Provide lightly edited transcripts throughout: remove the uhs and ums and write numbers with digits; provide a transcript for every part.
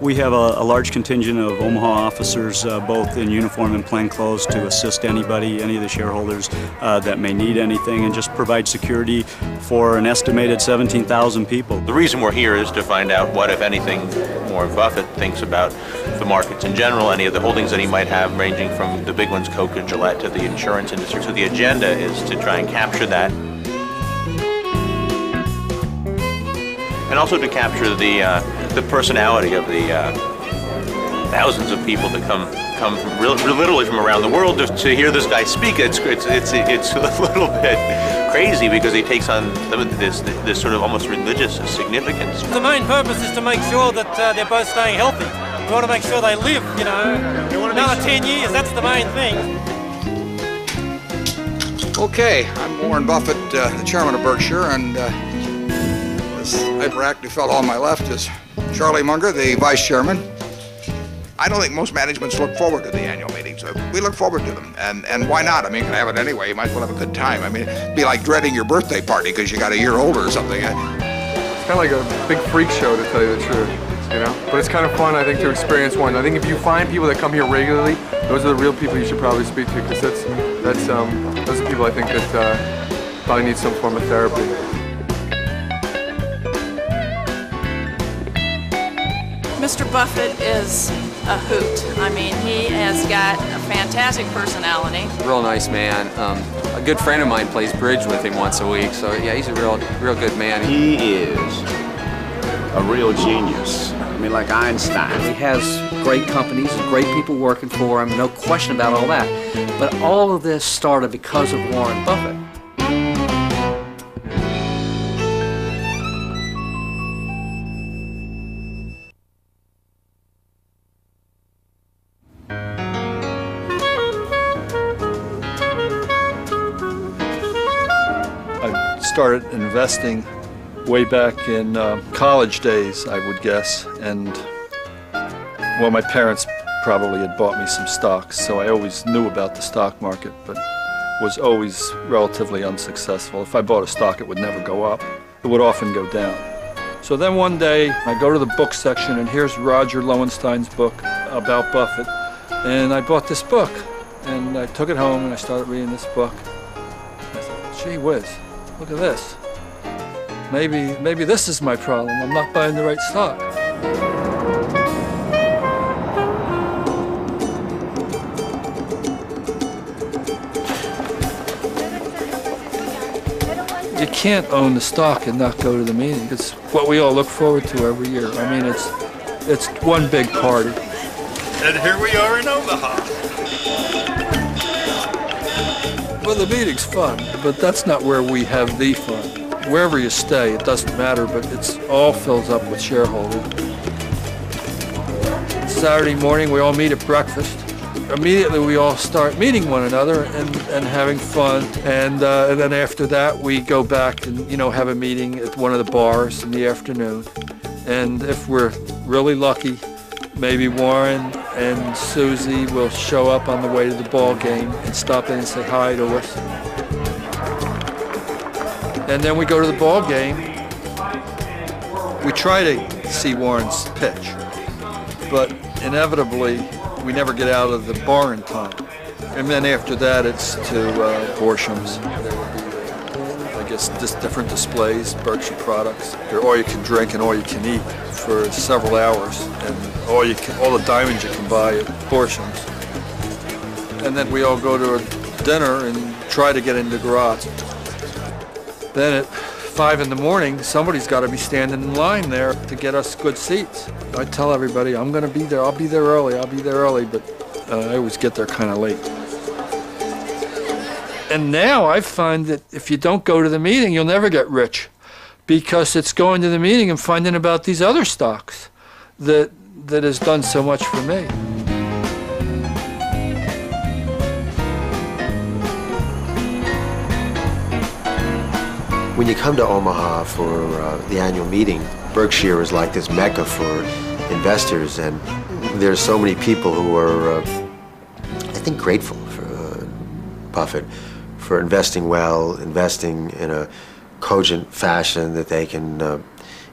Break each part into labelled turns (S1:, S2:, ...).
S1: We have a large contingent of Omaha officers, both in uniform and plainclothes, to assist anybody, any of the shareholders that may need anything, and just provide security for an estimated 17,000 people.
S2: The reason we're here is to find out what, if anything, Warren Buffett thinks about the markets in general, any of the holdings that he might have, ranging from the big ones, Coke and Gillette, to the insurance industry. So the agenda is to try and capture that, and also to capture the personality of the thousands of people that come from literally from around the world to hear this guy speak. It's a little bit crazy because he takes on this sort of almost religious significance.
S3: The main purpose is to make sure that they're both staying healthy. We want to make sure they live, you know, another 10 years. That's the main thing.
S4: Okay, I'm Warren Buffett, the chairman of Berkshire, and this hyperactive fellow on my left is Charlie Munger, the vice chairman. I don't think most managements look forward to the annual meetings. We look forward to them, and why not? I mean, you can have it anyway. You might as well have a good time. I mean, it'd be like dreading your birthday party because you got a year older or something.
S5: It's kind of like a big freak show, to tell you the truth, you know? But it's kind of fun, I think, to experience one. I think if you find people that come here regularly, those are the real people you should probably speak to, because those are people I think that probably need some form of therapy.
S6: Mr. Buffett is a hoot. I mean, he has got a fantastic personality.
S7: Real nice man. A good friend of mine plays bridge with him once a week, so yeah, he's a real good man.
S8: He is a real genius. I mean, like Einstein.
S9: He has great companies and great people working for him, no question about all that. But all of this started because of Warren Buffett.
S10: I started investing way back in college days, I would guess, and well, my parents probably had bought me some stocks, so I always knew about the stock market, but was always relatively unsuccessful. If I bought a stock, it would never go up. It would often go down. So then one day, I go to the book section, and here's Roger Lowenstein's book about Buffett, and I bought this book, and I took it home, and I started reading this book. I thought, gee whiz, look at this. Maybe this is my problem. I'm not buying the right stock. You can't own the stock and not go to the meeting. It's what we all look forward to every year. I mean, it's one big party.
S11: And here we are in Omaha.
S10: Well, the meeting's fun, but that's not where we have the fun. Wherever you stay, it doesn't matter, but it's all fills up with shareholders. Saturday morning, we all meet at breakfast. Immediately, we all start meeting one another and having fun. And then after that, we go back and, you know, have a meeting at one of the bars in the afternoon. And if we're really lucky, maybe Warren and Susie will show up on the way to the ball game and stop in and say hi to us. And then we go to the ball game. We try to see Warren's pitch, but inevitably we never get out of the bar in time. And then after that, it's to Borsham's. There will be, I guess, different displays, Berkshire products. They're all you can drink and all you can eat for several hours, and all the diamonds you can buy at Borsham's. And then we all go to a dinner and try to get into the garage. Then at 5 in the morning, somebody's got to be standing in line there to get us good seats. I tell everybody, I'm going to be there. I'll be there early, but I always get there kind of late. And now I find that if you don't go to the meeting, you'll never get rich, because it's going to the meeting and finding about these other stocks that has done so much for me.
S12: When you come to Omaha for the annual meeting, Berkshire is like this mecca for investors, and there's so many people who are, I think, grateful for Buffett for investing well, investing in a cogent fashion that they can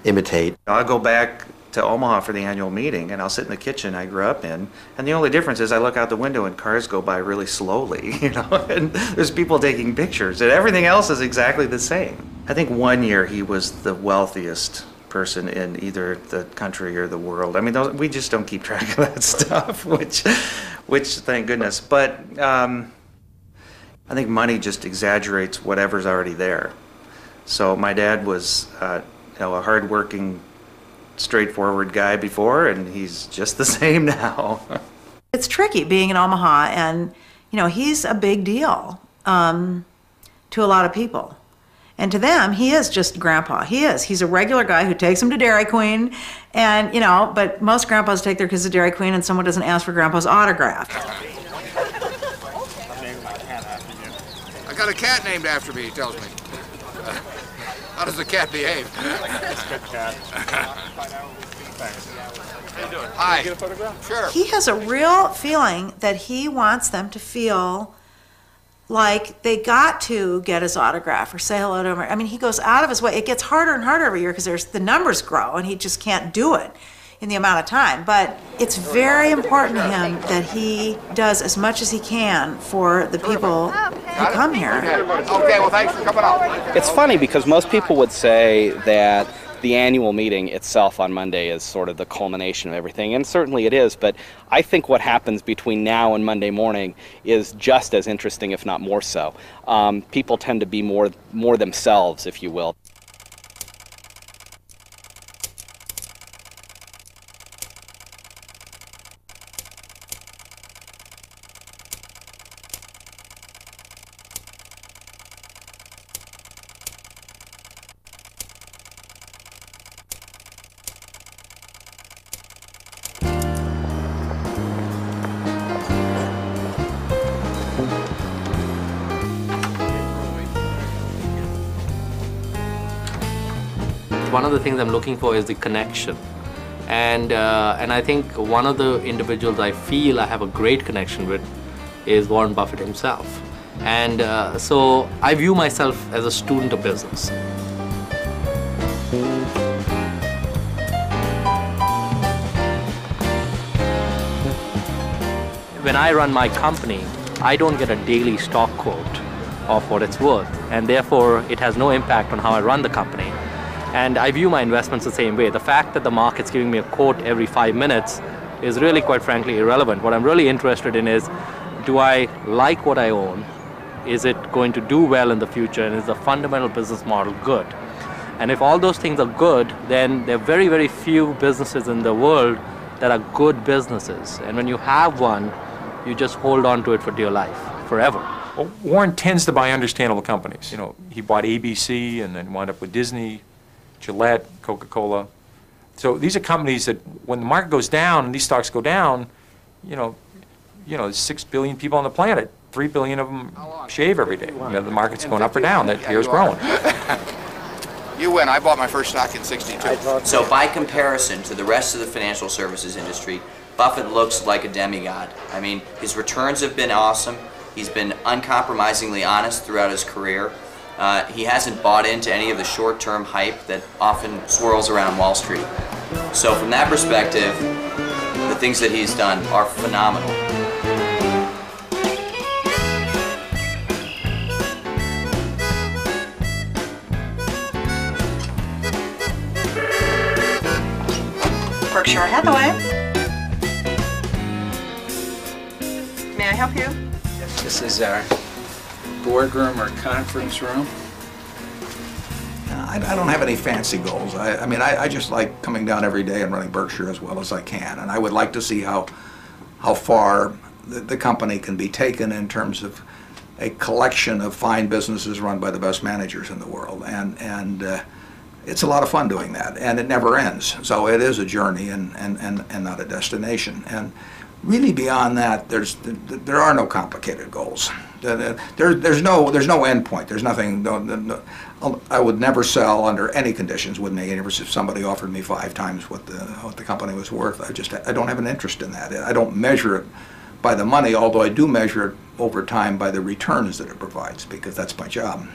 S12: imitate.
S13: I'll go back to Omaha for the annual meeting, and I'll sit in the kitchen I grew up in, and the only difference is I look out the window and cars go by really slowly, you know, and there's people taking pictures, and everything else is exactly the same. I think one year he was the wealthiest person in either the country or the world. I mean, we just don't keep track of that stuff, which thank goodness. But I think money just exaggerates whatever's already there. So my dad was a hardworking, straightforward guy before, and he's just the same now.
S14: It's tricky being in Omaha, and you know, he's a big deal to a lot of people. And to them, he is just grandpa. He's a regular guy who takes them to Dairy Queen, and you know, but most grandpas take their kids to Dairy Queen and someone doesn't ask for grandpa's autograph.
S4: I got a cat named after me, he tells me. How does the cat behave? Hi. Get a photograph? Sure.
S14: He has a real feeling that he wants them to feel like they got to get his autograph or say hello to him. I mean, he goes out of his way. It gets harder and harder every year because the numbers grow and he just can't do it in the amount of time. But it's very important to him that he does as much as he can for the people who come here.
S4: Okay, well, thanks for coming out.
S15: It's funny because most people would say that the annual meeting itself on Monday is sort of the culmination of everything, and certainly it is, but I think what happens between now and Monday morning is just as interesting, if not more so. People tend to be more themselves, if you will.
S9: One of the things I'm looking for is the connection, and I think one of the individuals I feel I have a great connection with is Warren Buffett himself, and so I view myself as a student of business. When I run my company, I don't get a daily stock quote of what it's worth, and therefore it has no impact on how I run the company. And I view my investments the same way. The fact that the market's giving me a quote every 5 minutes is really, quite frankly, irrelevant. What I'm really interested in is, do I like what I own? Is it going to do well in the future? And is the fundamental business model good? And if all those things are good, then there are very, very few businesses in the world that are good businesses. And when you have one, you just hold on to it for dear life, forever.
S16: Well, Warren tends to buy understandable companies. You know, he bought ABC and then wound up with Disney, Gillette, Coca-Cola. So these are companies that when the market goes down and these stocks go down, there's 6 billion people on the planet. 3 billion of them shave every day. You know, the market's going up or down. That year's growing.
S4: You win. I bought my first stock in '62.
S17: So by comparison to the rest of the financial services industry, Buffett looks like a demigod. I mean, his returns have been awesome. He's been uncompromisingly honest throughout his career. He hasn't bought into any of the short-term hype that often swirls around Wall Street. So from that perspective, the things that he's done are phenomenal.
S14: Berkshire Hathaway. May I help you?
S18: This is our boardroom or conference room.
S4: I don't have any fancy goals. I just like coming down every day and running Berkshire as well as I can. And I would like to see how far the company can be taken in terms of a collection of fine businesses run by the best managers in the world. And it's a lot of fun doing that. And it never ends. So it is a journey and not a destination. And really beyond that, there are no complicated goals. There's no end point. There's nothing. I would never sell under any conditions. Wouldn't make any difference if somebody offered me 5 times what the company was worth. I don't have an interest in that. I don't measure it by the money, although I do measure it over time by the returns that it provides, because that's my job.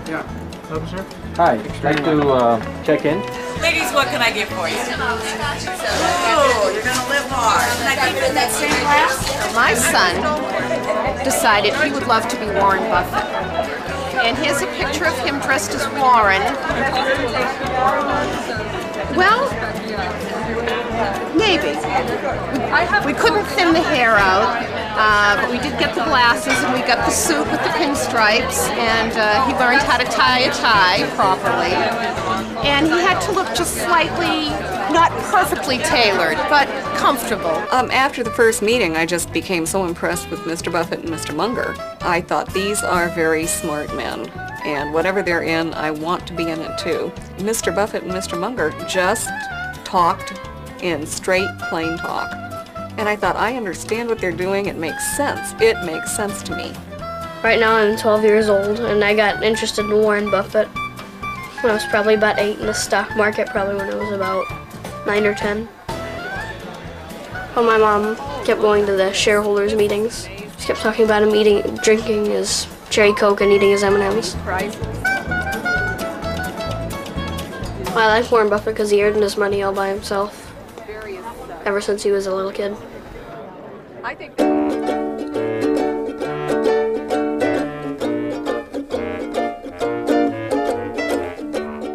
S5: Yeah. Hello, sir.
S9: Hi, like to check in?
S19: Ladies, what can I get for you? Oh, you're gonna live hard. Can I keep it in that same glass?
S20: My son decided he would love to be Warren Buffett. And here's a picture of him dressed as Warren. Well, maybe. We couldn't thin the hair out, but we did get the glasses and we got the suit with the pinstripes, and he learned how to tie a tie properly. And he had to look just slightly, not perfectly tailored, but comfortable.
S21: After the first meeting, I just became so impressed with Mr. Buffett and Mr. Munger. I thought these are very smart men, and whatever they're in, I want to be in it too. Mr. Buffett and Mr. Munger just talked in straight, plain talk. And I thought, I understand what they're doing, it makes sense. It makes sense to me.
S22: Right now I'm 12 years old, and I got interested in Warren Buffett when I was probably about 8, in the stock market probably when I was about 9 or 10. Well, my mom kept going to the shareholders meetings. She kept talking about him drinking his cherry Coke and eating his M&Ms. I like Warren Buffett because he earned his money all by himself ever since he was a little kid.
S21: I think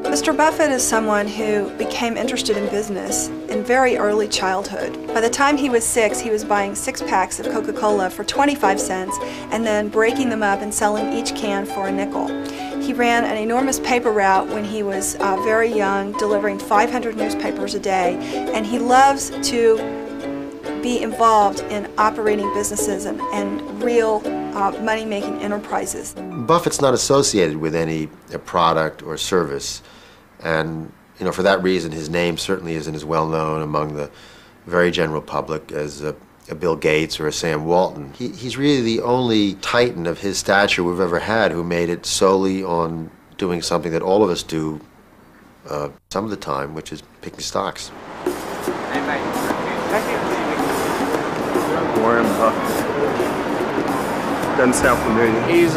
S23: Mr. Buffett is someone who became interested in business in very early childhood. By the time he was 6, he was buying 6 packs of Coca-Cola for 25 cents and then breaking them up and selling each can for a nickel. He ran an enormous paper route when he was very young, delivering 500 newspapers a day, and he loves to be involved in operating businesses and real money-making enterprises.
S12: Buffett's not associated with any product or service, and for that reason his name certainly isn't as well known among the very general public as a Bill Gates or a Sam Walton. He's really the only titan of his stature we've ever had who made it solely on doing something that all of us do some of the time, which is picking stocks.
S24: Warren Buffett. Doesn't sound familiar.
S25: He's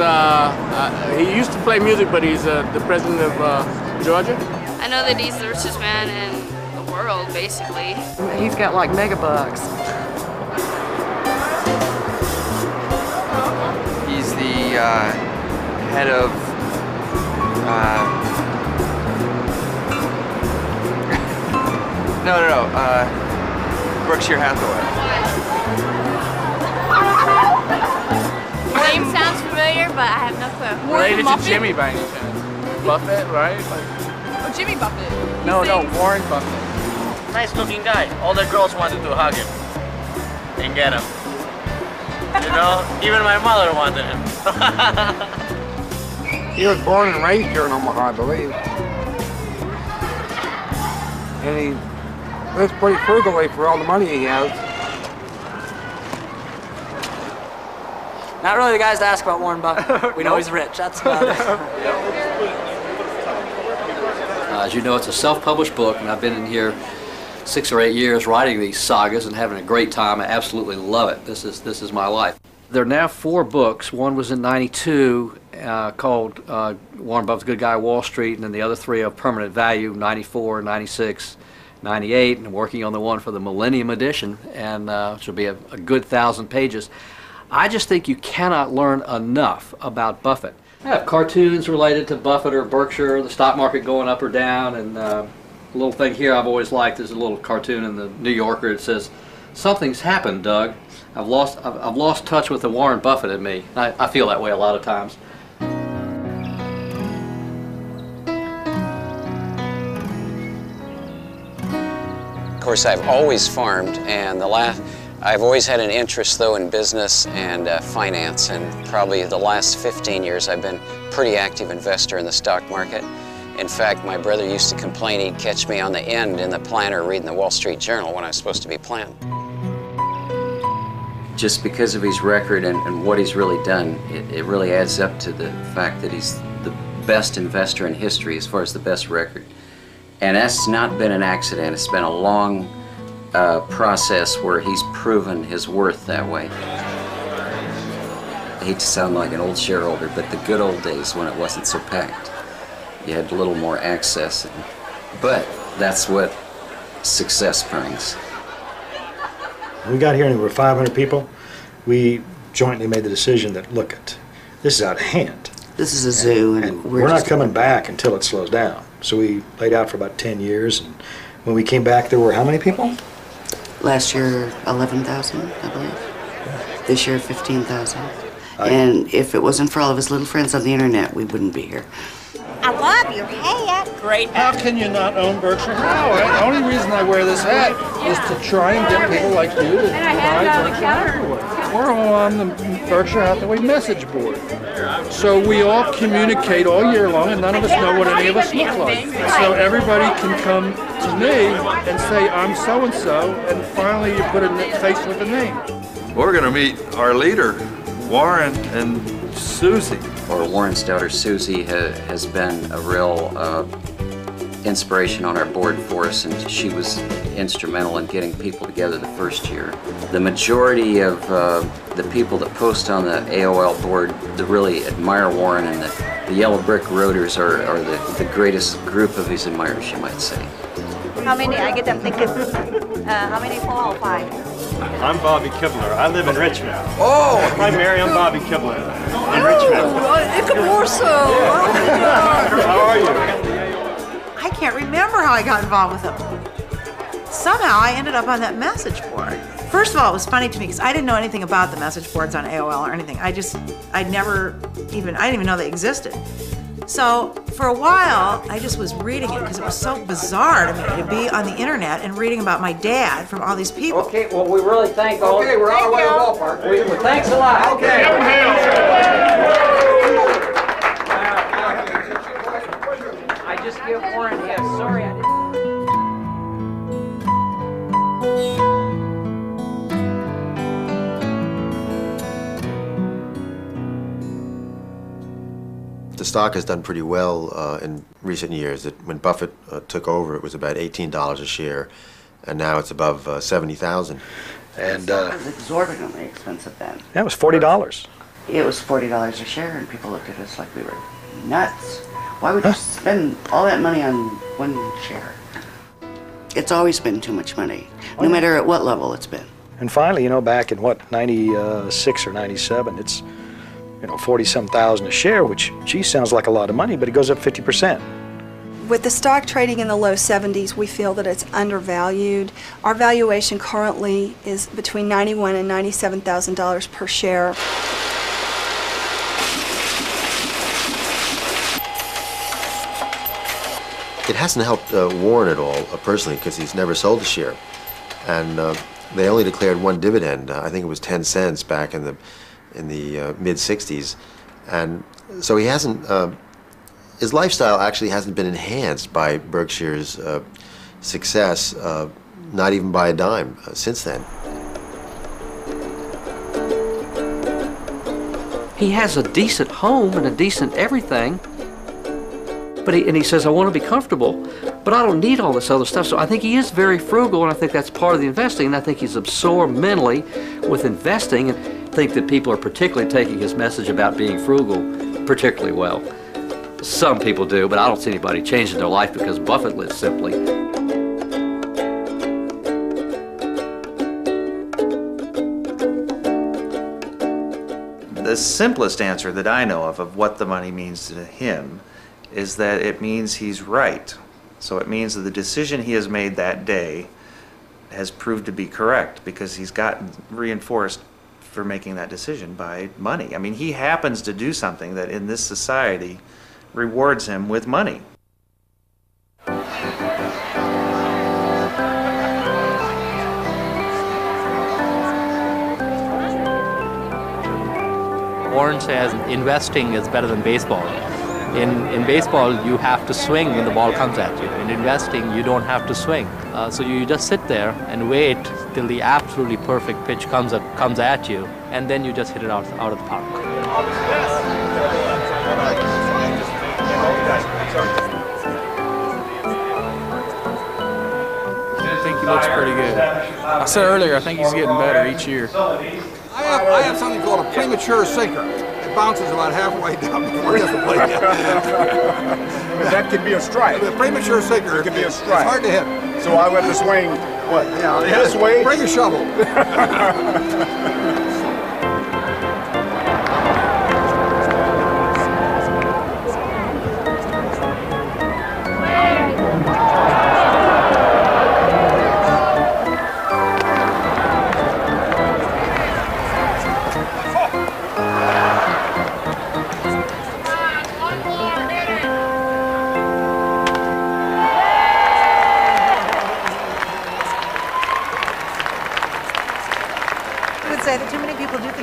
S25: he used to play music, but he's the president of Georgia.
S22: I know that he's the richest man in the world, basically.
S21: he's got like megabucks.
S26: He's the head of no, Berkshire Hathaway.
S22: Name sounds familiar, but I have no clue.
S25: Related to Jimmy by any chance. Buffett, right?
S21: Oh, Jimmy Buffett.
S25: No, Warren Buffett.
S27: Nice looking guy. All the girls wanted to hug him and get him. Even my mother wanted him.
S28: He was born and raised here in Omaha, I believe. And he lives pretty frugally for all the money he has.
S29: Not really the guys to ask about Warren Buffett. We know he's rich, that's about it.
S30: As you know, it's a self-published book, and I've been in here 6 or 8 years writing these sagas and having a great time. I absolutely love it. This is my life. There are now 4 books. One was in '92 called Warren Buffett's Good Guy Wall Street, and then the other 3 of Permanent Value, '94, '96, '98, and working on the one for the Millennium Edition, and which will be a good 1,000 pages. I just think you cannot learn enough about Buffett. I have cartoons related to Buffett or Berkshire, the stock market going up or down, and a little thing here I've always liked. There's a little cartoon in the New Yorker. It says, "Something's happened, Doug. I've lost touch with the Warren Buffett in me." I feel that way a lot of times.
S31: Of course, I've always farmed, and I've always had an interest, though, in business and finance, and probably the last 15 years I've been a pretty active investor in the stock market. In fact, my brother used to complain he'd catch me on the end in the planter reading the Wall Street Journal when I was supposed to be planting.
S32: Just because of his record and what he's really done, it really adds up to the fact that he's the best investor in history as far as the best record. And that's not been an accident. It's been a long process where he's proven his worth that way. I hate to sound like an old shareholder, but the good old days when it wasn't so packed. You had a little more access, but that's what success brings.
S1: When we got here and there were 500 people, we jointly made the decision that, look, this is out of hand.
S2: This is a zoo, and
S1: we're not coming back until it slows down. So we laid out for about 10 years, and when we came back, there were how many people?
S2: Last year, 11,000, I believe. This year, 15,000. And if it wasn't for all of his little friends on the internet, we wouldn't be here.
S19: I love your hat. Great
S3: hat. How can you not own Berkshire Hathaway? The only reason I wear this hat is to try and get people like you to buy Berkshire Hathaway. We're all on the Berkshire Hathaway message board. So we all communicate all year long, and none of us know what any of us look like. So everybody can come to me and say, I'm so-and-so, and finally you put a face with a name.
S6: We're going to meet our leader, Warren and Susie.
S32: Or Warren's daughter Susie has been a real inspiration on our board for us, and she was instrumental in getting people together the first year. The majority of the people that post on the AOL board that really admire Warren, and the Yellow Brick Roaders are the greatest group of his admirers, you might say.
S19: How many? I get them thinking. How many? 4 or 5?
S7: I'm Bobby Kibler. I live in Richmond.
S4: Oh!
S7: Hi, Mary. I'm Bobby Kibler in Richmond. How are you?
S14: I can't remember how I got involved with them. Somehow I ended up on that message board. First of all, it was funny to me because I didn't know anything about the message boards on AOL or anything. I didn't even know they existed. So for a while, I just was reading it because it was so bizarre to me to be on the internet and reading about my dad from all these people.
S32: Okay, well, we really thank all.
S4: Okay, we're on the way to the ballpark.
S32: Thanks a lot.
S4: Okay.
S32: I just give Warren his. Sorry, I didn't.
S12: The stock has done pretty well in recent years. When Buffett took over, it was about $18 a share, and now it's above $70,000.
S2: And it was exorbitantly expensive then.
S1: That was $40.
S2: It was $40 a share, and people looked at us like we were nuts. Why would you spend all that money on one share? It's always been too much money, no matter at what level it's been.
S1: And finally, back in 96 or 97, it's 40-some thousand a share, which, gee, sounds like a lot of money, but it goes up 50%.
S23: With the stock trading in the low 70s, we feel that it's undervalued. Our valuation currently is between $91,000 and $97,000 per share.
S12: It hasn't helped Warren at all, personally, because he's never sold a share. And they only declared one dividend. I think it was 10 cents back in the mid-60s. And so he hasn't, his lifestyle actually hasn't been enhanced by Berkshire's success, not even by a dime since then.
S30: He has a decent home and a decent everything, but he says, I want to be comfortable, but I don't need all this other stuff. So I think he is very frugal, and I think that's part of the investing, and I think he's absorbed mentally with investing, and I think that people are particularly taking his message about being frugal particularly well. Some people do, but I don't see anybody changing their life because Buffett lives simply.
S8: The simplest answer that I know of what the money means to him is that it means he's right. So it means that the decision he has made that day has proved to be correct because he's gotten reinforced for making that decision by money. I mean, he happens to do something that in this society rewards him with money.
S9: Warren says investing is better than baseball. In baseball, you have to swing when the ball comes at you. In investing, you don't have to swing. So you just sit there and wait till the absolutely perfect pitch comes at you, and then you just hit it out of the park.
S25: I think he looks pretty good. I said earlier, I think he's getting better each year.
S4: I I have something called a premature sinker. It bounces about halfway down before it hits the plate.
S5: That could be a strike.
S4: The premature sinker.
S5: It could be a strike.
S4: It's hard to hit.
S5: So I went to swing, what, this way?
S4: Bring a shovel.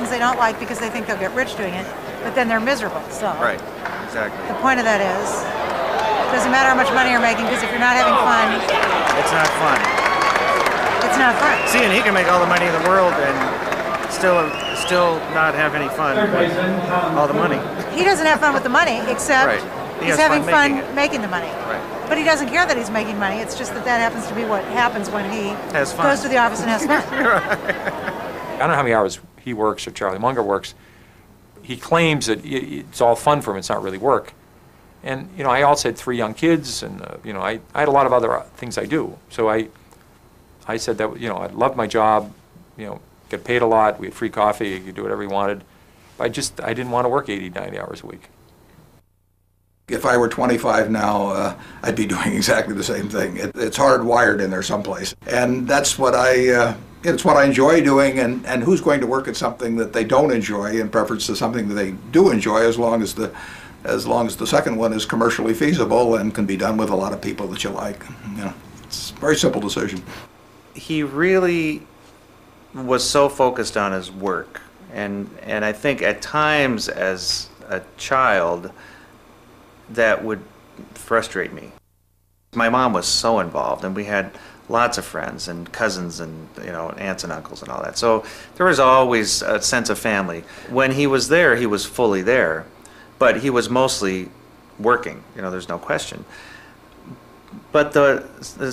S14: They don't like because they think they'll get rich doing it, but then they're miserable. So
S8: right, exactly.
S14: The point of that is, it doesn't matter how much money you're making, because if you're not having fun,
S8: it's not fun.
S14: It's not fun.
S8: See, and he can make all the money in the world and still not have any fun with all the money.
S14: He doesn't have fun with the money, except he's having fun making the money.
S8: Right.
S14: But he doesn't care that he's making money. It's just that happens to be what happens when he goes to the office and has fun.
S10: I don't know how many hours he works or Charlie Munger works. He claims that it's all fun for him, it's not really work. And, you know, I also had 3 young kids, and, you know, I had a lot of other things I do. So I said that, you know, I loved my job, you know, get paid a lot, we had free coffee, you could do whatever you wanted. I didn't want to work 80, 90 hours a week.
S4: If I were 25 now, I'd be doing exactly the same thing. It's hardwired in there someplace. And that's what it's what I enjoy doing, and who's going to work at something that they don't enjoy in preference to something that they do enjoy, as long as the second one is commercially feasible and can be done with a lot of people that you like. You know, it's a very simple decision.
S8: He really was so focused on his work, and I think at times as a child that would frustrate me. My mom was so involved, and we had lots of friends and cousins and, you know, aunts and uncles and all that. So there was always a sense of family. When he was there, he was fully there, but he was mostly working, you know, there's no question. But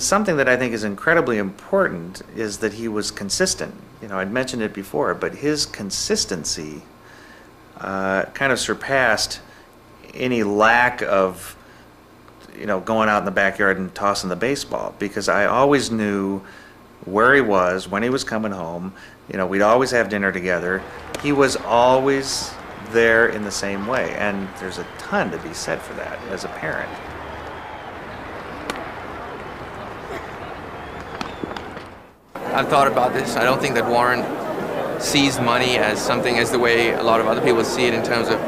S8: something that I think is incredibly important is that he was consistent. You know, I'd mentioned it before, but his consistency kind of surpassed any lack of, you know, going out in the backyard and tossing the baseball, because I always knew where he was, when he was coming home. You know, we'd always have dinner together. He was always there in the same way, and there's a ton to be said for that as a parent.
S11: I've thought about this. I don't think that Warren sees money as something, as the way a lot of other people see it, in terms of,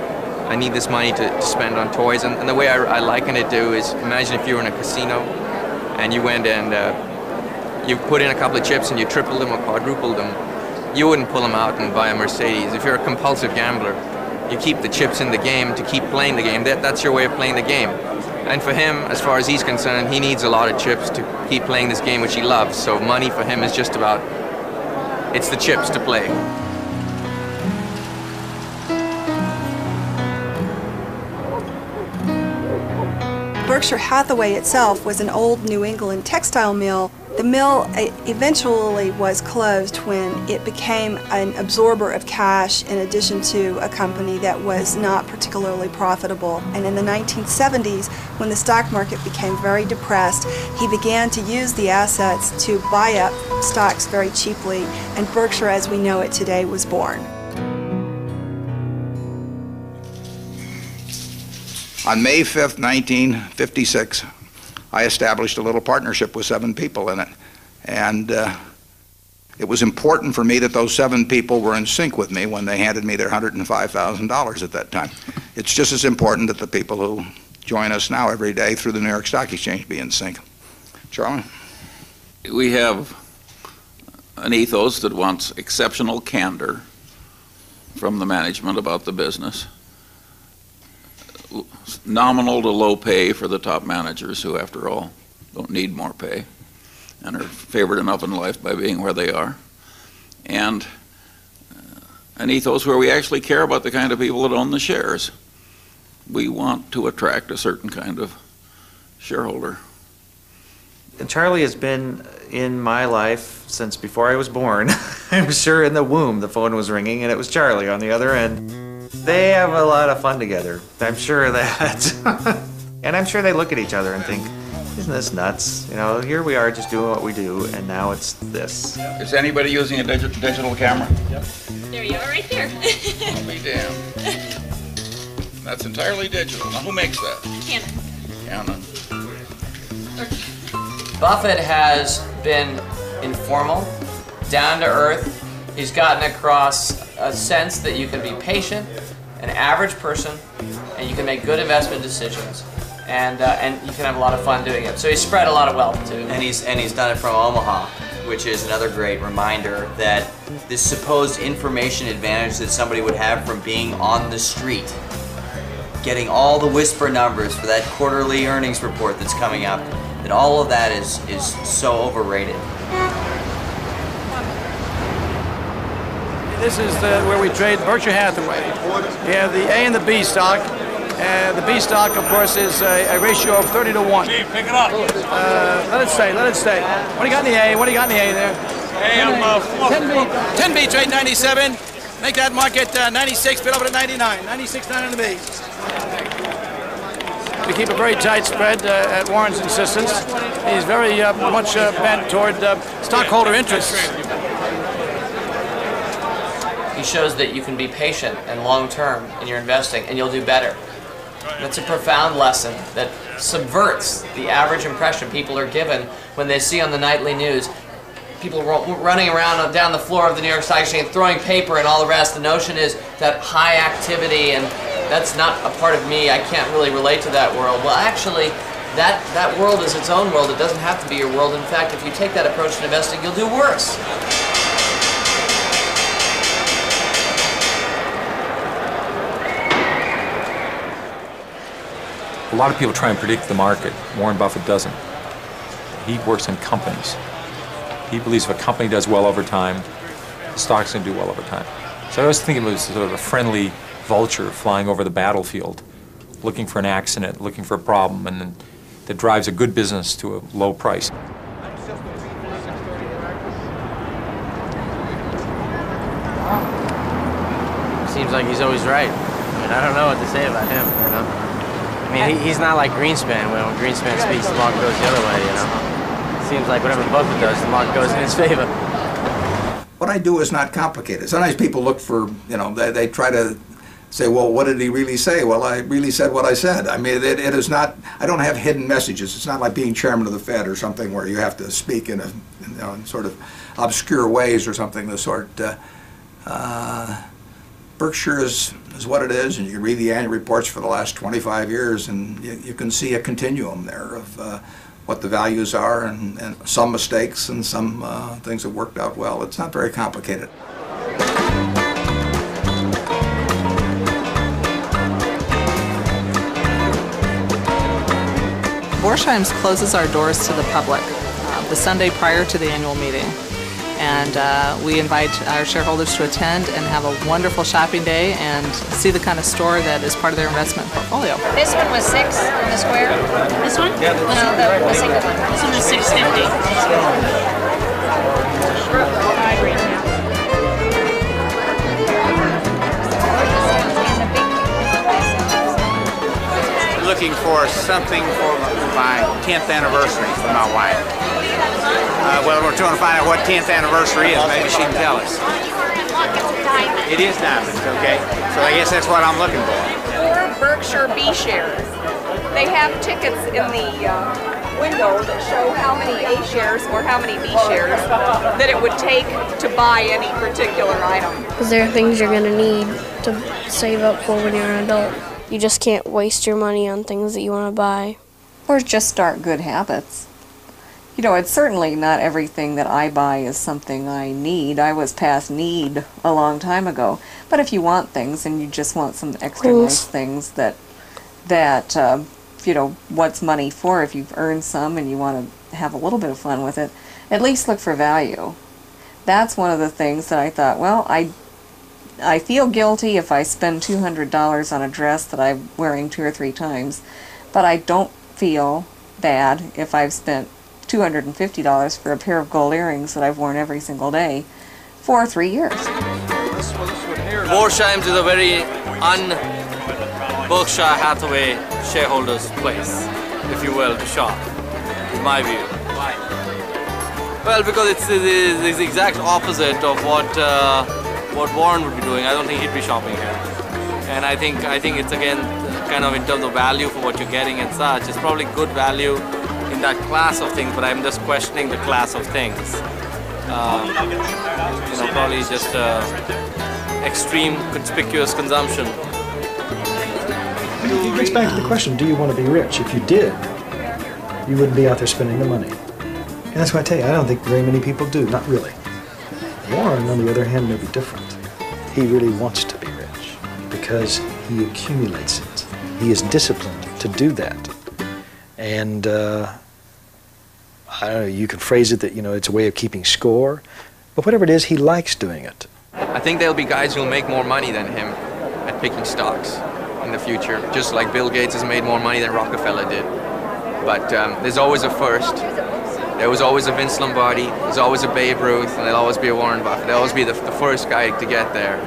S11: I need this money to spend on toys. And the way I liken it to is, imagine if you were in a casino and you went and you put in a couple of chips and you tripled them or quadrupled them. You wouldn't pull them out and buy a Mercedes. If you're a compulsive gambler, you keep the chips in the game to keep playing the game. That's your way of playing the game. And for him, as far as he's concerned, he needs a lot of chips to keep playing this game, which he loves. So money for him is just about, it's the chips to play.
S23: Berkshire Hathaway itself was an old New England textile mill. The mill eventually was closed when it became an absorber of cash, in addition to a company that was not particularly profitable. And in the 1970s, when the stock market became very depressed, he began to use the assets to buy up stocks very cheaply, and Berkshire as we know it today was born.
S4: On May 5th, 1956, I established a little partnership with 7 people in it. And it was important for me that those 7 people were in sync with me when they handed me their $105,000 at that time. It's just as important that the people who join us now every day through the New York Stock Exchange be in sync. Charlie?
S13: We have an ethos that wants exceptional candor from the management about the business. Nominal to low pay for the top managers, who, after all, don't need more pay and are favored enough in life by being where they are. And an ethos where we actually care about the kind of people that own the shares. We want to attract a certain kind of shareholder.
S8: Charlie has been in my life since before I was born. I'm sure in the womb the phone was ringing and it was Charlie on the other end. They have a lot of fun together. I'm sure of that. And I'm sure they look at each other and think, isn't this nuts? You know, here we are just doing what we do, and now it's this.
S13: Is anybody using a digital camera?
S15: Yep. There you are, right there.
S13: I'll be damned. That's entirely digital. Now, who makes that?
S15: Canon.
S13: Canon.
S16: Buffett has been informal, down to earth. He's gotten across a sense that you can be patient, an average person, and you can make good investment decisions. And you can have a lot of fun doing it. So he's spread a lot of wealth too.
S17: And he's done it from Omaha, which is another great reminder that this supposed information advantage that somebody would have from being on the street, getting all the whisper numbers for that quarterly earnings report that's coming up, that all of that is so overrated.
S25: This is where we trade Berkshire Hathaway. We have the A and the B stock. The B stock, of course, is a ratio of 30 to 1.
S7: Steve, pick it up.
S25: Let it stay, let it stay. What do you got in the A? What do you got in the A there?
S7: Hey, I'm
S25: 10B trade 97. Make that market 96, bid over to 99. 96, 9 on the B. We keep a very tight spread at Warren's insistence. He's very much bent toward stockholder interests.
S16: He shows that you can be patient and long-term in your investing, and you'll do better. That's a profound lesson that subverts the average impression people are given when they see on the nightly news people running around down the floor of the New York Stock Exchange, throwing paper and all the rest. The notion is that high activity, and that's not a part of me. I can't really relate to that world. Well, actually, that world is its own world. It doesn't have to be your world. In fact, if you take that approach to investing, you'll do worse.
S10: A lot of people try and predict the market. Warren Buffett doesn't. He works in companies. He believes if a company does well over time, the stock's going to do well over time. So I always think of it as sort of a friendly vulture flying over the battlefield, looking for an accident, looking for a problem, and then that drives a good business to a low price.
S18: Seems like he's always right. I mean, I don't know what to say about him, you know. I mean, he's not like Greenspan. When Greenspan speaks, the market goes the other way, you know. Seems like whatever Buffett does, the market goes in his favor.
S4: What I do is not complicated. Sometimes people look for, you know, they try to say, well, what did he really say? Well, I really said what I said. I mean, it is not, I don't have hidden messages. It's not like being chairman of the Fed or something where you have to speak in in sort of obscure ways or something of the sort. Berkshire is what it is, and you can read the annual reports for the last 25 years, and you can see a continuum there of what the values are, and some mistakes and some things that worked out well. It's not very complicated.
S20: Borsheim's closes our doors to the public the Sunday prior to the annual meeting. And we invite our shareholders to attend and have a wonderful shopping day and see the kind of store that is part of their investment portfolio.
S15: This one was $6 in the square. This one?
S20: Yeah.
S15: No, the single one. This one was $6.50.
S5: Looking for something for my 10th anniversary for my wife. Well, we're trying to find out what 10th anniversary is. Maybe she can tell us. It is diamonds, okay? So I guess that's what I'm looking for.
S21: 4 Berkshire B shares. They have tickets in the window that show how many A shares or how many B shares that it would take to buy any particular item.
S22: Because there are things you're going to need to save up for when you're an adult. You just can't waste your money on things that you want to buy.
S24: Or just start good habits. You know, it's certainly not everything that I buy is something I need. I was past need a long time ago. But if you want things and you just want some extra nice things that you know, what's money for? If you've earned some and you want to have a little bit of fun with it, at least look for value. That's one of the things that I thought, well, I feel guilty if I spend $200 on a dress that I'm wearing 2 or 3 times, but I don't feel bad if I've spent $250 for a pair of gold earrings that I've worn every single day for 3 years.
S1: Morsheim's is a very un-Berkshire Hathaway shareholders' place, if you will, to shop, in my view. Why? Well, because it's the exact opposite of what Warren would be doing. I don't think he'd be shopping here. And I think it's, again, kind of in terms of value for what you're getting and such, it's probably good value in that class of things, but I'm just questioning the class of things. Probably just extreme conspicuous consumption.
S2: It gets back to the question, do you want to be rich? If you did, you wouldn't be out there spending the money. And that's why I tell you, I don't think very many people do, not really. Warren, on the other hand, may be different. He really wants to be rich because he accumulates it. He is disciplined to do that. And I don't know, you can phrase it that, it's a way of keeping score, but whatever it is, he likes doing it.
S11: I think there'll be guys who'll make more money than him at picking stocks in the future, just like Bill Gates has made more money than Rockefeller did. But there's always a first. There was always a Vince Lombardi, there's always a Babe Ruth, and there'll always be a Warren Buffett. There'll always be the first guy to get there.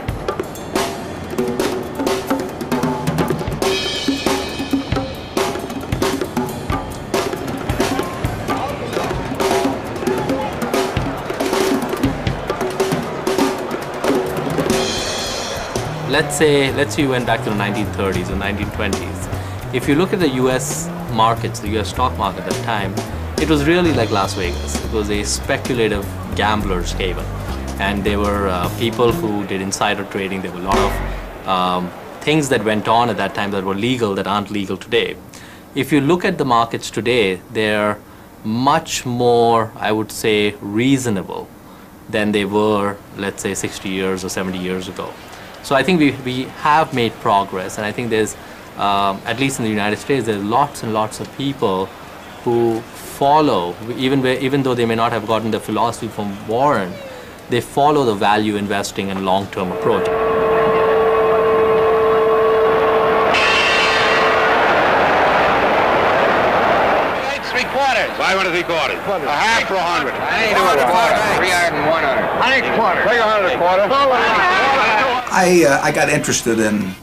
S9: Let's say you went back to the 1930s or 1920s. If you look at the US markets, the US stock market at the time, it was really like Las Vegas. It was a speculative gambler's haven. And there were people who did insider trading. There were a lot of things that went on at that time that were legal that aren't legal today. If you look at the markets today, they're much more, I would say, reasonable than they were, let's say, 60 years or 70 years ago. So I think we have made progress, and I think there's, at least in the United States, there's lots and lots of people who follow, even though they may not have gotten the philosophy from Warren, they follow the value investing and long-term approach.
S3: 5 3/4. A half for 100. I ain't doing a quarter. 300 and 100. I ain't quarter. Take 100 and a quarter.
S4: I got interested in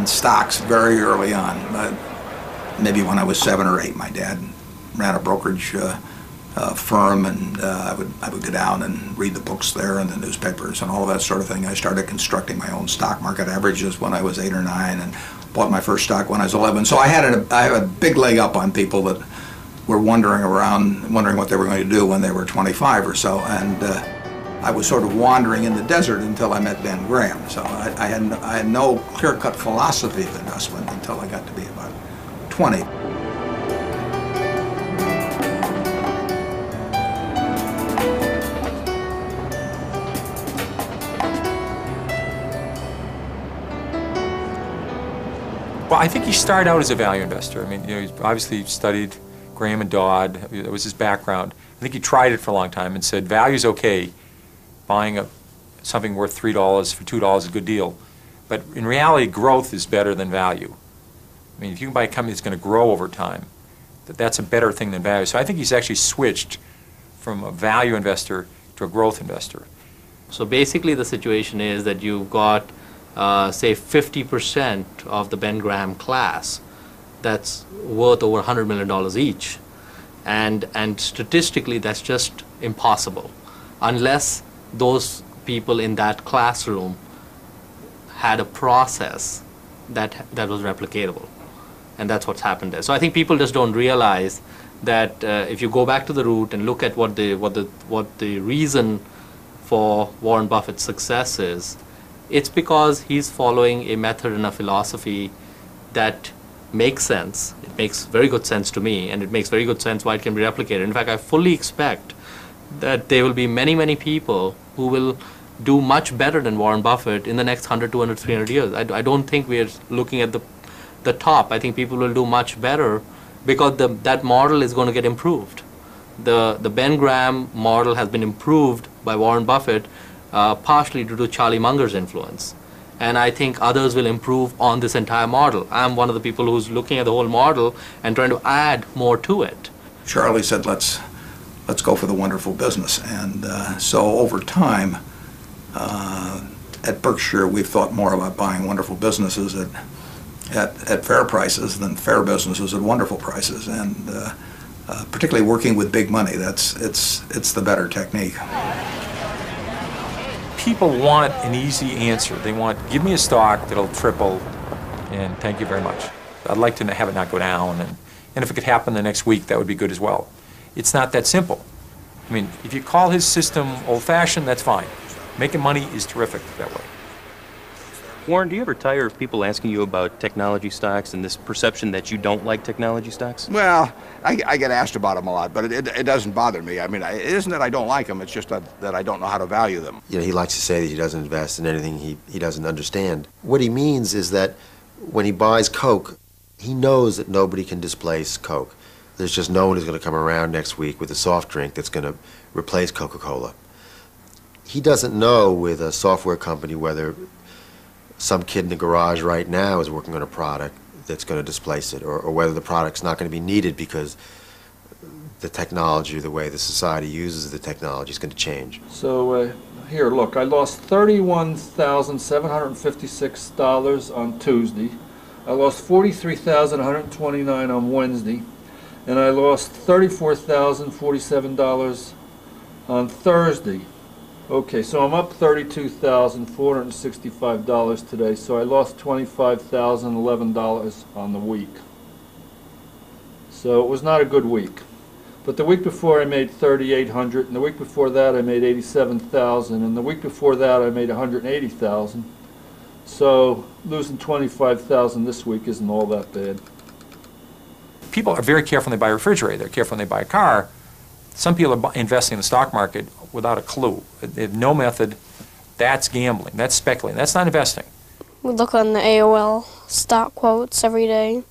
S4: stocks very early on. Maybe when I was 7 or 8, my dad ran a brokerage firm, and I would go down and read the books there and the newspapers and all of that sort of thing. I started constructing my own stock market averages when I was 8 or 9, and bought my first stock when I was 11. So I had a big leg up on people that were wandering around, wondering what they were going to do when they were 25 or so. And I was sort of wandering in the desert until I met Ben Graham. So I had no clear-cut philosophy of investment until I got to be about 20.
S10: Well, I think he started out as a value investor. I mean, he obviously studied Graham and Dodd. That was his background. I think he tried it for a long time and said, value's okay. Buying something worth $3 for $2 is a good deal. But in reality, growth is better than value. I mean, if you can buy a company that's going to grow over time, that's a better thing than value. So I think he's actually switched from a value investor to a growth investor.
S9: So basically the situation is that you've got say 50% of the Ben Graham class that's worth over $100 million each, and statistically that's just impossible unless those people in that classroom had a process that was replicatable, and that's what's happened there. So I think people just don't realize that if you go back to the root and look at what the reason for Warren Buffett's success is, it's because he's following a method and a philosophy that makes sense. It makes very good sense to me, and it makes very good sense why it can be replicated. In fact, I fully expect that there will be many, many people who will do much better than Warren Buffett in the next 100, 200, 300 years. I don't think we're looking at the top. I think people will do much better because that model is going to get improved. The Ben Graham model has been improved by Warren Buffett partially due to Charlie Munger's influence. And I think others will improve on this entire model. I'm one of the people who's looking at the whole model and trying to add more to it.
S4: Charlie said, let's go for the wonderful business. And so over time, at Berkshire, we've thought more about buying wonderful businesses at fair prices than fair businesses at wonderful prices. And particularly working with big money, it's the better technique.
S10: People want an easy answer. They want, give me a stock that'll triple, and thank you very much. I'd like to have it not go down, and if it could happen the next week, that would be good as well. It's not that simple. I mean, if you call his system old-fashioned, that's fine. Making money is terrific that way.
S6: Warren, do you ever tire of people asking you about technology stocks and this perception that you don't like technology stocks?
S4: Well, I get asked about them a lot, but it doesn't bother me. I mean, it isn't that I don't like them, it's just that I don't know how to value them.
S12: You know, he likes to say that he doesn't invest in anything he doesn't understand. What he means is that when he buys Coke, he knows that nobody can displace Coke. There's just no one who's going to come around next week with a soft drink that's going to replace Coca-Cola. He doesn't know with a software company whether some kid in the garage right now is working on a product that's going to displace it, or whether the product's not going to be needed because the technology or the way the society uses the technology is going to change.
S14: So here, look, I lost $31,756 on Tuesday. I lost $43,129 on Wednesday, and I lost $34,047 on Thursday. Okay, so I'm up $32,465 today, so I lost $25,011 on the week. So it was not a good week. But the week before I made $3,800, and the week before that I made $87,000, and the week before that I made $180,000. So losing $25,000 this week isn't all that bad.
S10: People are very careful when they buy a refrigerator. They're careful when they buy a car. Some people are investing in the stock market without a clue. They have no method. That's gambling. That's speculating. That's not investing.
S22: We look on the AOL stock quotes every day.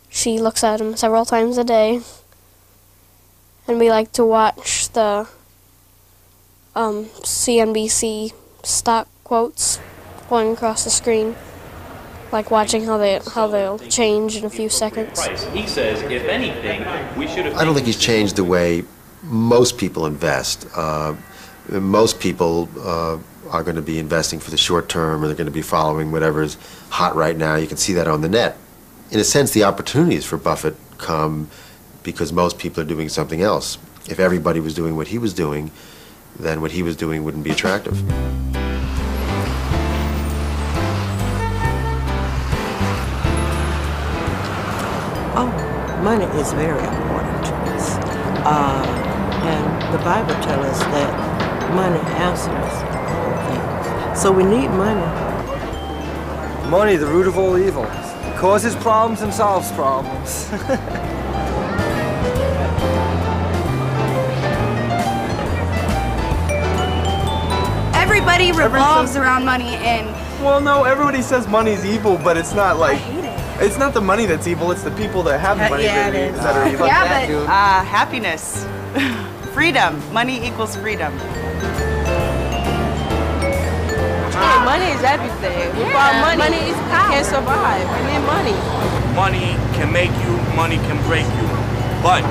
S22: She looks at them several times a day. And we like to watch the CNBC stock quotes going across the screen. Like watching how they'll change in a few seconds.
S6: He says, if anything, we should have...
S12: I don't think he's changed the way most people invest. Most people are going to be investing for the short term, or they're going to be following whatever's hot right now. You can see that on the net. In a sense, the opportunities for Buffett come because most people are doing something else. If everybody was doing what he was doing, then what he was doing wouldn't be attractive.
S19: Oh, money is very important to us. And the Bible tells us that money answers all things. So we need money.
S23: Money, the root of all evil. It causes problems and solves problems.
S26: Everybody revolves around money, and...
S23: Well, no, everybody says money's evil, but it's not like... It's not the money that's evil, it's the people that have the money that are evil.
S26: Yeah, but...
S27: Happiness. Freedom. Money equals freedom.
S19: Hey, money is everything. Without money is power. You can't survive. We need money.
S28: Money can make you, money can break you. But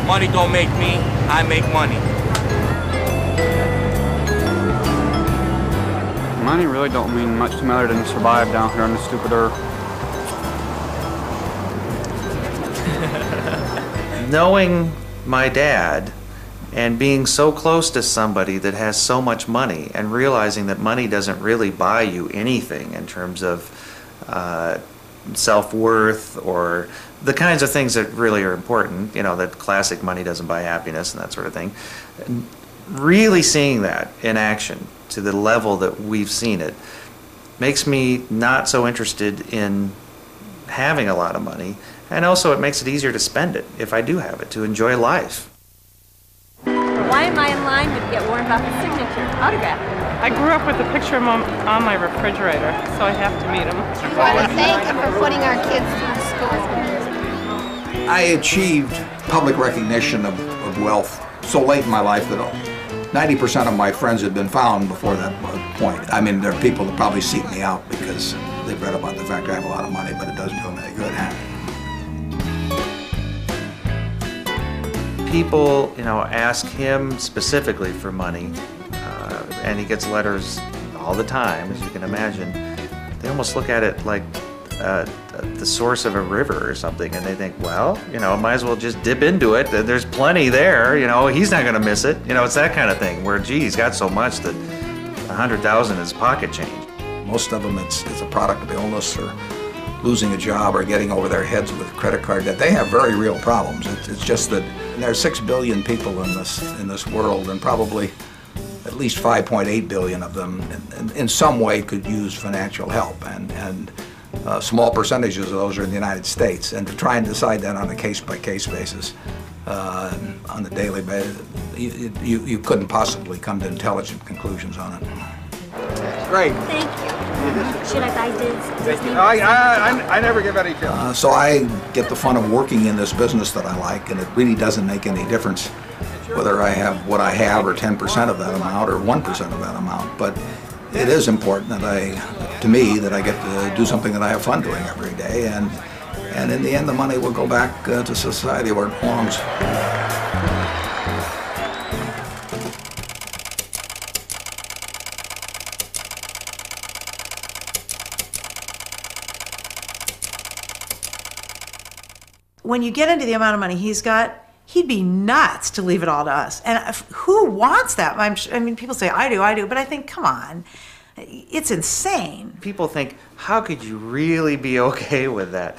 S28: money don't make me, I make money.
S29: Money really don't mean much to me other than survive down here on the stupid earth.
S8: Knowing my dad and being so close to somebody that has so much money and realizing that money doesn't really buy you anything in terms of self-worth or the kinds of things that really are important, you know, that classic money doesn't buy happiness and that sort of thing. Really seeing that in action to the level that we've seen it makes me not so interested in having a lot of money. And also it makes it easier to spend it, if I do have it, to enjoy life.
S15: Why am I in line to get Warren Buffett's signature, autograph?
S30: I grew up with a picture of him on my refrigerator, so I have to meet him.
S15: We want to thank him for putting our kids through school.
S4: I achieved public recognition of wealth so late in my life that 90% of my friends had been found before that point. I mean, there are people that probably seek me out because they've read about the fact I have a lot of money, but it doesn't do them any good.
S8: people, ask him specifically for money, and he gets letters all the time, as you can imagine, they almost look at it like the source of a river or something, and they think, well, might as well just dip into it. There's plenty there, he's not going to miss it. It's that kind of thing where, gee, he's got so much that 100,000 is pocket change.
S4: Most of them, it's a product of illness or losing a job or getting over their heads with credit card debt. They have very real problems. It's just that there are 6 billion people in this world, and probably at least 5.8 billion of them in some way could use financial help, and small percentages of those are in the United States. And to try and decide that on a case-by-case basis, on a daily basis, you couldn't possibly come to intelligent conclusions on it.
S23: Great.
S15: Thank you. Should I buy this?
S23: I never give any tips.
S4: So I get the fun of working in this business that I like, and it really doesn't make any difference whether I have what I have or 10% of that amount or 1% of that amount. But it is important that to me, that I get to do something that I have fun doing every day, and in the end, the money will go back to society where it belongs.
S5: When you get into the amount of money he's got, he'd be nuts to leave it all to us. And who wants that? I mean, people say, I do, but I think, come on, it's insane.
S8: People think, how could you really be okay with that?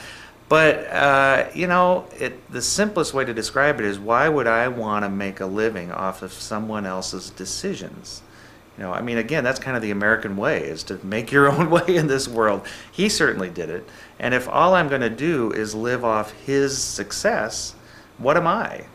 S8: But, the simplest way to describe it is, why would I want to make a living off of someone else's decisions? Again, that's kind of the American way, is to make your own way in this world. He certainly did it. And if all I'm going to do is live off his success, what am I?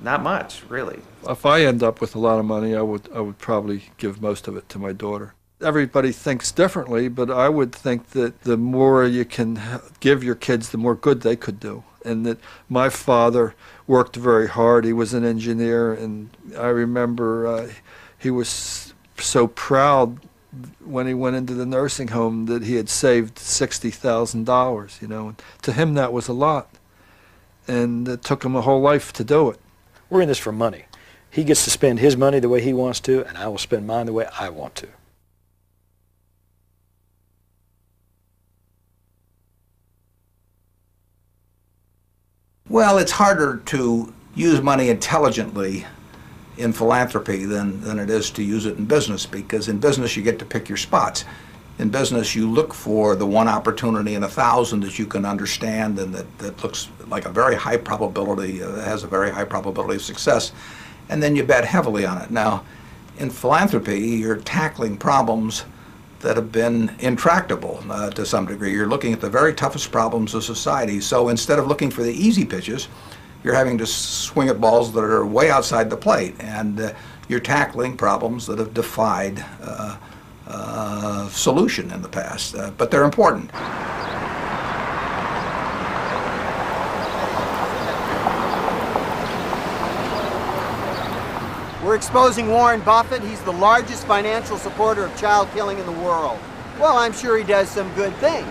S8: Not much, really.
S14: If I end up with a lot of money, I would probably give most of it to my daughter. Everybody thinks differently, but I would think that the more you can give your kids, the more good they could do. And that my father worked very hard. He was an engineer, and I remember he was so proud when he went into the nursing home that he had saved $60,000, and to him that was a lot. And it took him a whole life to do it.
S2: We're in this for money. He gets to spend his money the way he wants to, and I will spend mine the way I want to.
S4: Well, it's harder to use money intelligently in philanthropy than it is to use it in business, because in business you get to pick your spots. In business you look for the one opportunity in 1,000 that you can understand and that looks like a very high probability, has a very high probability of success, and then you bet heavily on it. Now, in philanthropy you're tackling problems that have been intractable to some degree. You're looking at the very toughest problems of society, so instead of looking for the easy pitches, you're having to swing at balls that are way outside the plate, and you're tackling problems that have defied solution in the past, but they're important.
S7: We're exposing Warren Buffett. He's the largest financial supporter of child killing in the world. Well, I'm sure he does some good things,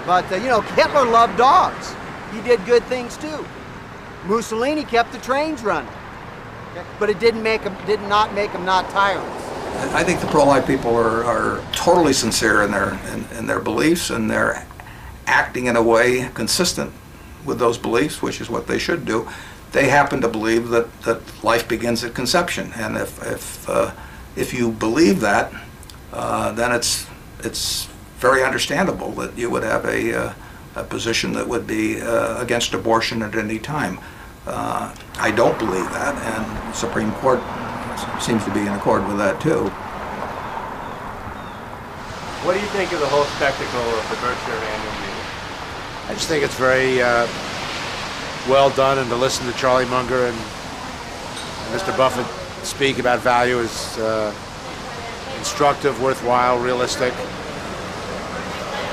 S7: but Hitler loved dogs. He did good things too. Mussolini kept the trains running, but it did not make him not tyrants.
S4: I think the pro-life people are totally sincere in their beliefs, and they're acting in a way consistent with those beliefs, which is what they should do. They happen to believe that life begins at conception, and if you believe that, then it's very understandable that you would have a position that would be against abortion at any time. I don't believe that, and the Supreme Court seems to be in accord with that too.
S13: What do you think of the whole spectacle of the Berkshire annual meeting?
S16: I just think it's very well done, and to listen to Charlie Munger and Mr. Buffett speak about value is instructive, worthwhile, realistic.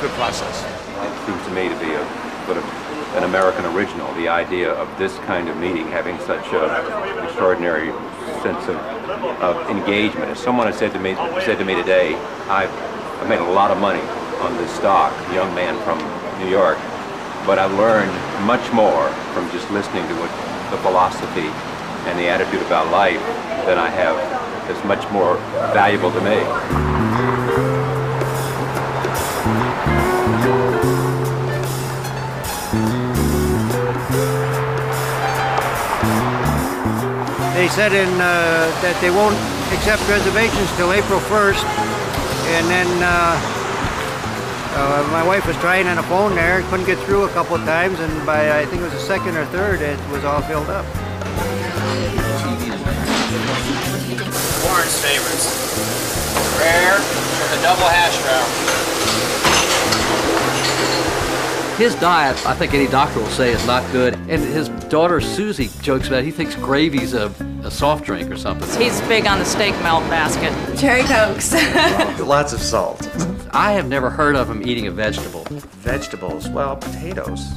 S16: Good process.
S17: It seems to me to be a sort of an American original, the idea of this kind of meeting having such an extraordinary sense of engagement. As someone has said to me today, I've made a lot of money on this stock, a young man from New York, but I've learned much more from just listening to what the philosophy and the attitude about life, then I have is much more valuable to me.
S1: They said that they won't accept reservations till April 1st, and then my wife was trying on the phone there, couldn't get through a couple of times, and by I think it was the second or third, it was all filled up.
S3: Warren's favorites. Rare with a double hash brown.
S9: His diet, I think any doctor will say, is not good. And his daughter Susie jokes about it. He thinks gravy's a soft drink or something.
S10: He's big on the steak melt basket.
S26: Cherry Cokes.
S8: Lots of salt.
S9: I have never heard of him eating a vegetable.
S8: Vegetables? Well, potatoes.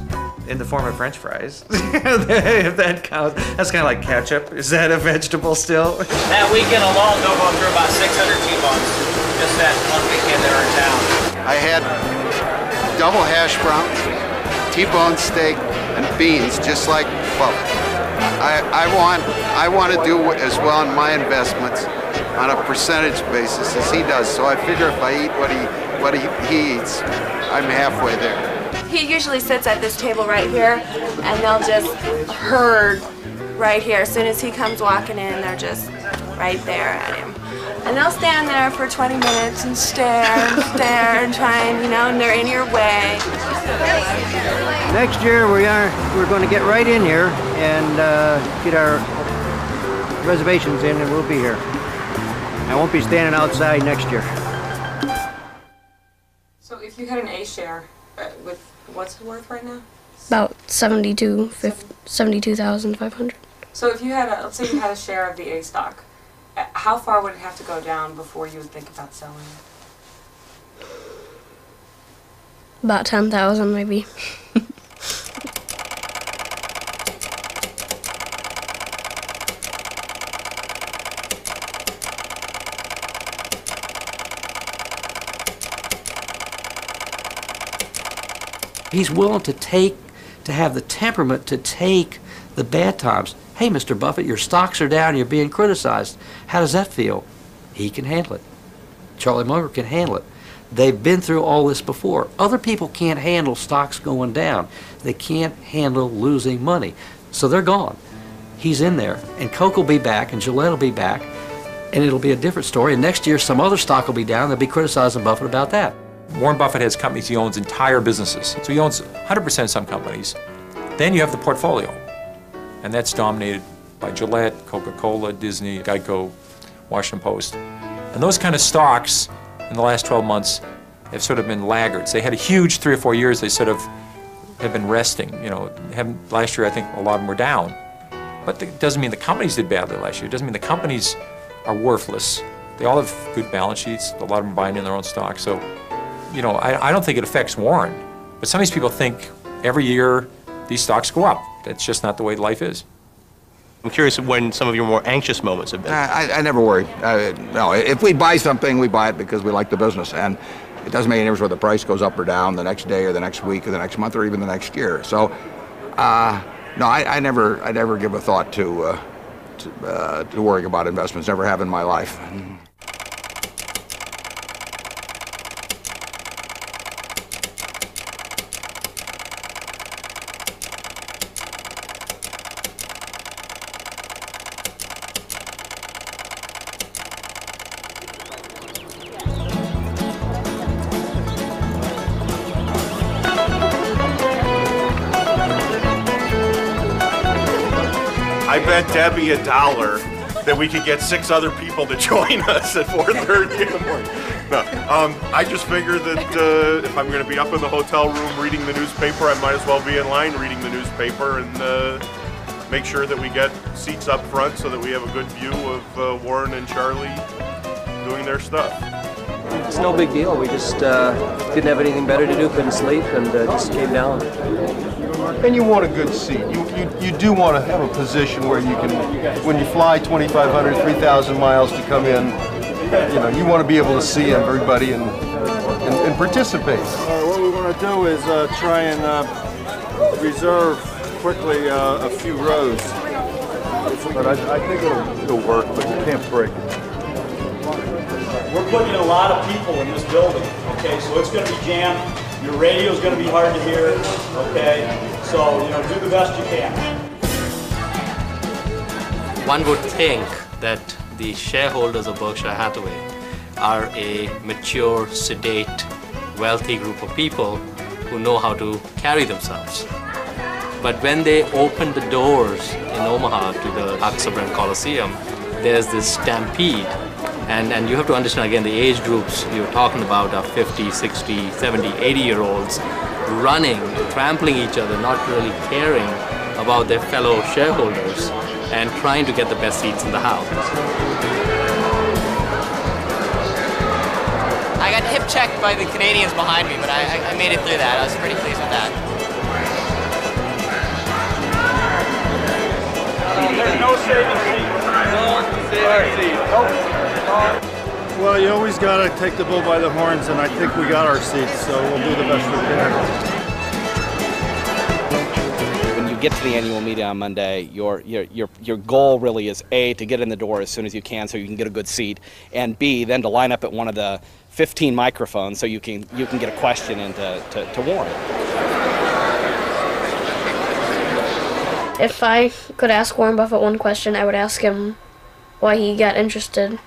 S8: In the form of French fries. If that counts. That's kind of like ketchup. Is that a vegetable still?
S3: That weekend alone, they'll go through about 600 T-bones. Just that one weekend they were in town.
S11: I had double hash browns, T-bone steak, and beans, just like Buffett. I want to do as well in my investments on a percentage basis as he does. So I figure if I eat what he eats, I'm halfway there.
S26: He usually sits at this table right here, and they'll just herd right here. As soon as he comes walking in, they're just right there at him. And they'll stand there for 20 minutes and stare and try and, and they're in your way.
S1: Next year we're going to get right in here and get our reservations in, and we'll be here. I won't be standing outside next year.
S30: So if you had an A share, with what's it worth right now?
S22: About 72,500.
S30: So if you had let's say you had a share of the A stock, how far would it have to go down before you would think about selling it?
S22: About 10,000 maybe.
S9: He's willing to have the temperament to take the bad times. Hey, Mr. Buffett, your stocks are down, you're being criticized. How does that feel? He can handle it. Charlie Munger can handle it. They've been through all this before. Other people can't handle stocks going down. They can't handle losing money. So they're gone. He's in there, and Coke will be back, and Gillette will be back, and it'll be a different story. And next year, some other stock will be down. They'll be criticizing Buffett about that.
S18: Warren Buffett has companies he owns entire businesses. So he owns 100% of some companies. Then you have the portfolio, and that's dominated by Gillette, Coca-Cola, Disney, Geico, Washington Post. And those kind of stocks in the last 12 months have sort of been laggards. They had a huge 3 or 4 years, they sort of have been resting. Last year I think a lot of them were down. But it doesn't mean the companies did badly last year. It doesn't mean the companies are worthless. They all have good balance sheets. A lot of them are buying in their own stock. So, I don't think it affects Warren. But some of these people think every year these stocks go up. That's just not the way life is.
S6: I'm curious when some of your more anxious moments have been.
S4: I never worry. No, if we buy something, we buy it because we like the business. And it doesn't make any difference whether the price goes up or down the next day or the next week or the next month or even the next year. So, no, I never give a thought to worrying about investments. Never have in my life.
S20: I bet Debbie $1 that we could get 6 other people to join us at 4:30 in the morning. No, I just figured that if I'm going to be up in the hotel room reading the newspaper, I might as well be in line reading the newspaper and make sure that we get seats up front so that we have a good view of Warren and Charlie doing their stuff.
S9: It's no big deal. We just didn't have anything better to do, couldn't sleep, and just came down.
S21: And you want a good seat. You do want to have a position where you can, when you fly 2,500, 3,000 miles to come in, you want to be able to see everybody and participate.
S1: What we want to do is try and reserve
S14: quickly a few rows. But I think it'll work, but you can't break it.
S5: We're putting in a lot of people in this building, okay? So it's going to be jammed. Your radio's going to be hard to hear, okay? So, you know, do the best you can.
S12: One would think that the shareholders of Berkshire Hathaway are a mature, sedate, wealthy group of people who know how to carry themselves. But when they opened the doors in Omaha to the Oxford Coliseum, there's this stampede. And you have to understand, again, the age groups you're talking about are 50, 60, 70, 80-year-olds running, trampling each other, not really caring about their fellow shareholders and trying to get the best seats in the house.
S15: I got hip checked by the Canadians behind me, but I made it through that. I was pretty pleased with that.
S5: There's no saving seat.
S14: Well, you always got to take the bull by the horns, and I think we got our seats, so we'll do the best we can.
S19: When you get to the annual meeting on Monday, your goal really is A, to get in the door as soon as you can so you can get a good seat, and B, then to line up at one of the 15 microphones so you can get a question in to Warren.
S22: If I could ask Warren Buffett one question, I would ask him why he got interested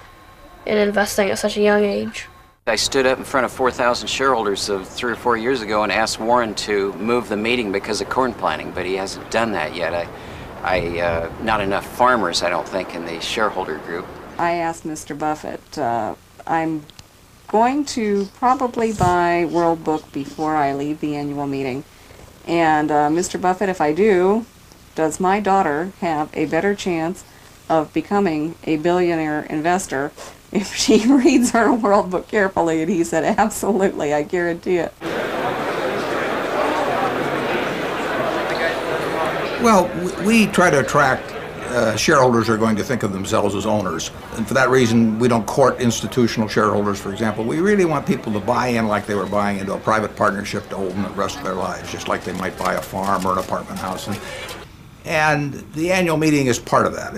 S22: in investing at such a young age.
S23: I stood up in front of 4,000 shareholders 3 or 4 years ago and asked Warren to move the meeting because of corn planting, but he hasn't done that yet. Not enough farmers, I don't think, in the shareholder group.
S24: I asked Mr. Buffett, I'm going to probably buy World Book before I leave the annual meeting. And Mr. Buffett, if I do, does my daughter have a better chance of becoming a billionaire investor if she reads her World Book carefully? And he said, absolutely, I guarantee it.
S4: Well, we try to attract shareholders who are going to think of themselves as owners. And for that reason, we don't court institutional shareholders, for example. We really want people to buy in like they were buying into a private partnership to own the rest of their lives, just like they might buy a farm or an apartment house. And the annual meeting is part of that.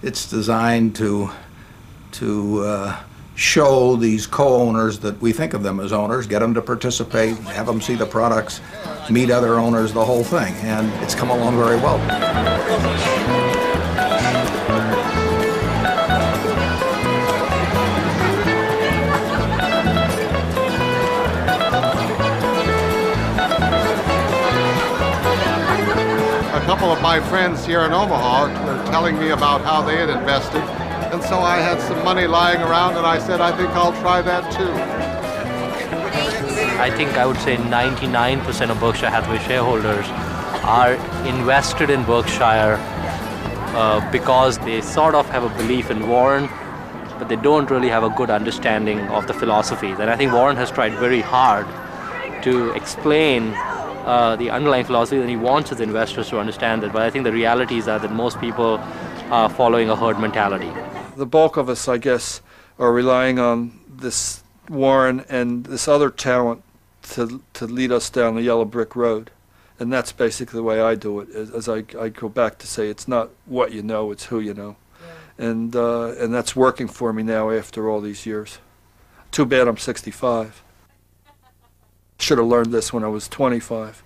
S4: It's designed to show these co-owners that we think of them as owners, get them to participate, have them see the products, meet other owners, the whole thing. And it's come along very well.
S21: A couple of my friends here in Omaha were telling me about how they had invested, and so I had some money lying around and I said, I think I'll try that too.
S12: I think I would say 99% of Berkshire Hathaway shareholders are invested in Berkshire because they sort of have a belief in Warren, but they don't really have a good understanding of the philosophies. And I think Warren has tried very hard to explain the underlying philosophy, and he wants his investors to understand it. But I think the realities are that most people are following a herd mentality.
S14: The bulk of us, I guess, are relying on this Warren and this other talent to lead us down the yellow brick road. And that's basically the way I do it. As I go back to say, it's not what you know, it's who you know. Yeah. And that's working for me now after all these years. Too bad I'm 65. Should have learned this when I was 25.